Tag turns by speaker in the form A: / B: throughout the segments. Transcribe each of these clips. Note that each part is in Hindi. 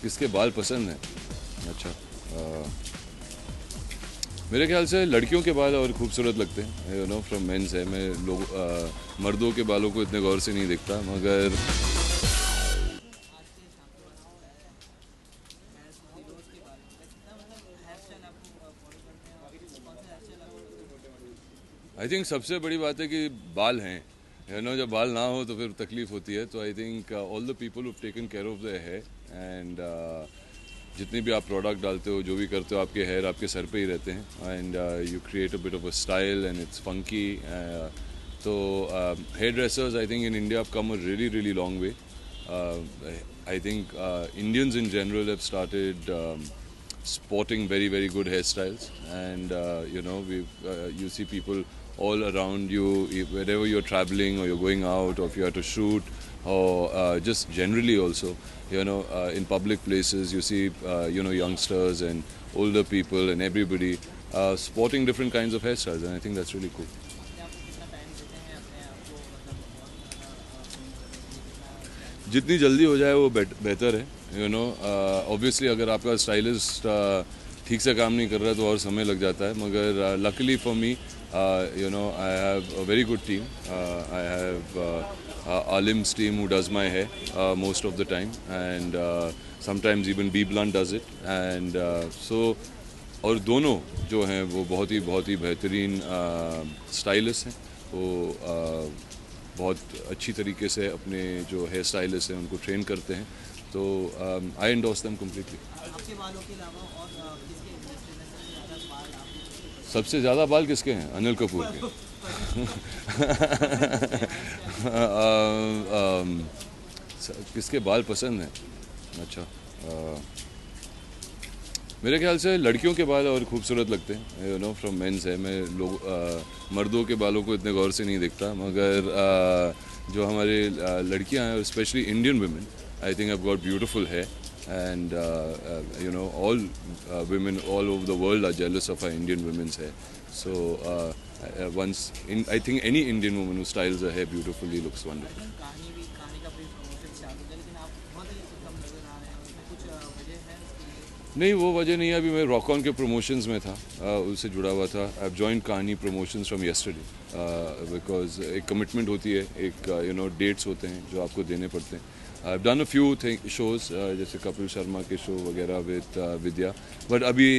A: किसके बाल पसंद हैं? अच्छा, मेरे ख्याल से लड़कियों के बाल और खूबसूरत लगते हैं, यू नो, फ्रॉम मेंस है। मैं मर्दों के बालों को इतने गौर से नहीं देखता, मगर आई थिंक सबसे बड़ी बात है कि बाल हैं, यू नो। जब बाल ना हो तो फिर तकलीफ होती है। तो I think all the people who taken care of the hair and जितनी भी आप प्रोडक्ट डालते हो, जो भी करते हो, आपके हेयर आपके सर पे ही रहते हैं and you create a bit of a style and it's funky. तो hairdressers I think in India have come a really really long way. I think Indians in general have started sporting very very good hairstyles, and you know, you see people all around you, wherever you're traveling or you're going out or if you have to shoot, or just generally also, you know, in public places you see you know, youngsters and older people and everybody sporting different kinds of hairstyles, and I think that's really cool. जितनी जल्दी हो जाए वो बेहतर है, यू नो। ऑब्वियसली अगर आपका स्टाइलिस्ट ठीक से काम नहीं कर रहा है तो और समय लग जाता है, मगर luckily for me, you know, I have a very good team. I have Alim's team who does my hair most of the time, and sometimes even B Blunt does it, and so, और दोनों जो हैं वो बहुत ही बेहतरीन स्टाइलिस्ट हैं. वो बहुत अच्छी तरीके से अपने जो हेयर स्टाइलिस्ट हैं उनको ट्रेन करते हैं. तो आई एंडोर्स देम कम्प्लीटली.
B: आपके बालों के अलावा और किसके इंडस्ट्री में
A: सबसे ज़्यादा बाल किसके हैं? अनिल कपूर के. किसके बाल पसंद हैं? अच्छा, मेरे ख्याल से लड़कियों के बाल और खूबसूरत लगते हैं, यू नो, फ्रॉम मेंस है. मैं मर्दों के बालों को इतने गौर से नहीं देखता, मगर जो हमारे लड़कियां हैं, specially Indian women, I think have got beautiful hair, and you know, all women all over the world are jealous of our Indian women's hair. So I think any Indian woman who styles her hair beautifully looks wonderful.
B: कहानी का भी प्रमोशन चालू है, लेकिन आप बहुत ही कम नजर आ रहे हैं, उसमें कुछ वजह है उसके लिए?
A: नहीं, वो वजह नहीं है. अभी मैं रॉक ऑन के प्रमोशंस में था, उससे जुड़ा हुआ था. आई हैव जॉइंड कहानी प्रमोशंस फ्रॉम यस्टरडे, बिकॉज एक कमिटमेंट होती है, एक यू नो, डेट्स होते हैं जो आपको देने पड़ते हैं. I have done a few shows, जैसे कपिल शर्मा के शो वगैरह विद विद्या, बट अभी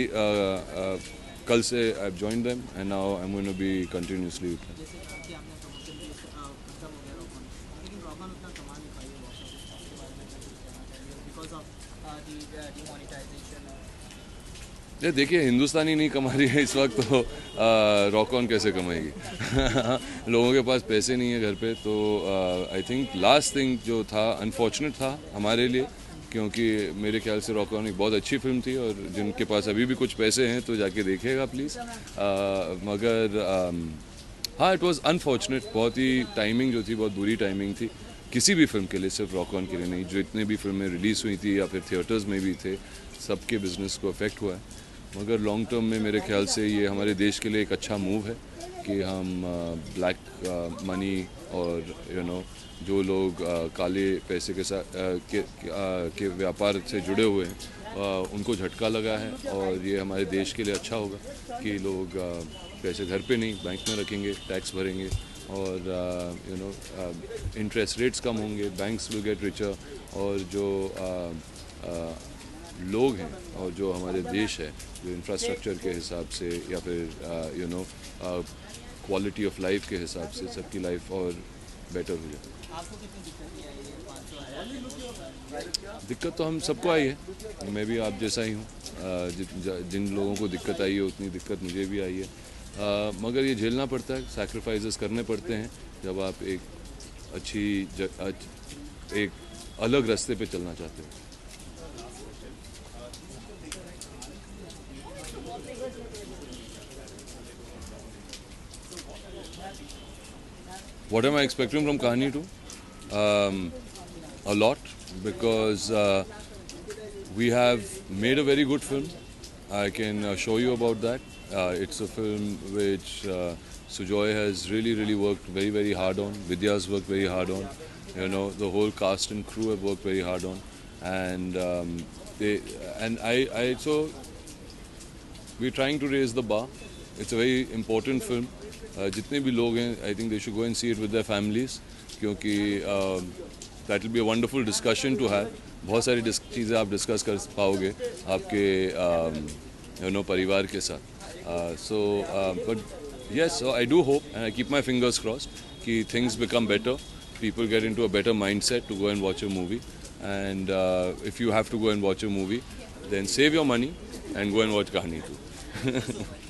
A: कल से I have joined them and now I am going to be continuously with them.
B: जैसे कि आपने प्रमोशन भी खत्म हो गया रॉकन, लेकिन रॉकन उतना कमा नहीं पाई है बॉक्स ऑफिस पे, उसके बारे में क्या कुछ कहना चाहिए बिकॉज ऑफ दी डिमोनेटाइजेशन?
A: देखिए, हिंदुस्तानी नहीं कमा रही है इस वक्त, तो रॉक ऑन कैसे कमाएगी? लोगों के पास पैसे नहीं है घर पे. तो आई थिंक लास्ट थिंग जो था अनफॉर्चुनेट था हमारे लिए, क्योंकि मेरे ख्याल से रॉक ऑन एक बहुत अच्छी फिल्म थी, और जिनके पास अभी भी कुछ पैसे हैं तो जाके देखिएगा प्लीज़. मगर हाँ, इट वाज अनफॉर्चुनेट. बहुत ही टाइमिंग जो थी, बहुत बुरी टाइमिंग थी किसी भी फिल्म के लिए, सिर्फ रॉक ऑन के लिए नहीं. जो इतने भी फिल्में रिलीज़ हुई थी या फिर थिएटर्स में भी थे, सबके बिजनेस को अफेक्ट हुआ है. मगर लॉन्ग टर्म में मेरे ख्याल से ये हमारे देश के लिए एक अच्छा मूव है कि हम ब्लैक मनी और यू नो, जो लोग काले पैसे के साथ के व्यापार से जुड़े हुए हैं, उनको झटका लगा है. और ये हमारे देश के लिए अच्छा होगा कि लोग पैसे घर पे नहीं, बैंक में रखेंगे, टैक्स भरेंगे, और यू नो, इंटरेस्ट रेट्स कम होंगे, बैंक्स विल गेट रिचर. और जो लोग हैं और जो हमारे देश है, जो इंफ्रास्ट्रक्चर के हिसाब से या फिर you know, quality of life के हिसाब से, सबकी लाइफ और बेटर हो जाए.
B: आपको कितनी दिक्कत आई है 500?
A: दिक्कत तो हम सबको आई है, मैं भी आप जैसा ही हूँ. जिन लोगों को दिक्कत आई है उतनी दिक्कत मुझे भी आई है, मगर ये झेलना पड़ता है, सैक्रिफाइसेस करने पड़ते हैं जब आप एक अलग रास्ते पे चलना चाहते हो. What am I expecting from Kahani 2? A lot, because we have made a very good film. I can show you about that. It's a film which Sujoy has really worked very hard on. Vidya's worked very hard on. You know, the whole cast and crew have worked very hard on. And they and I so we're trying to raise the bar. It's a very important film. जितने भी लोग हैं, I think they should go and see it with their families, क्योंकि that will be a wonderful discussion to have. बहुत सारी चीज़ें आप डिस्कस कर पाओगे आपके परिवार के साथ. But yes, so I do hope and I keep my fingers crossed कि things become better. People get into a better mindset to go and watch a movie. And if you have to go and watch a movie, then save your money and go and watch Kahani 2.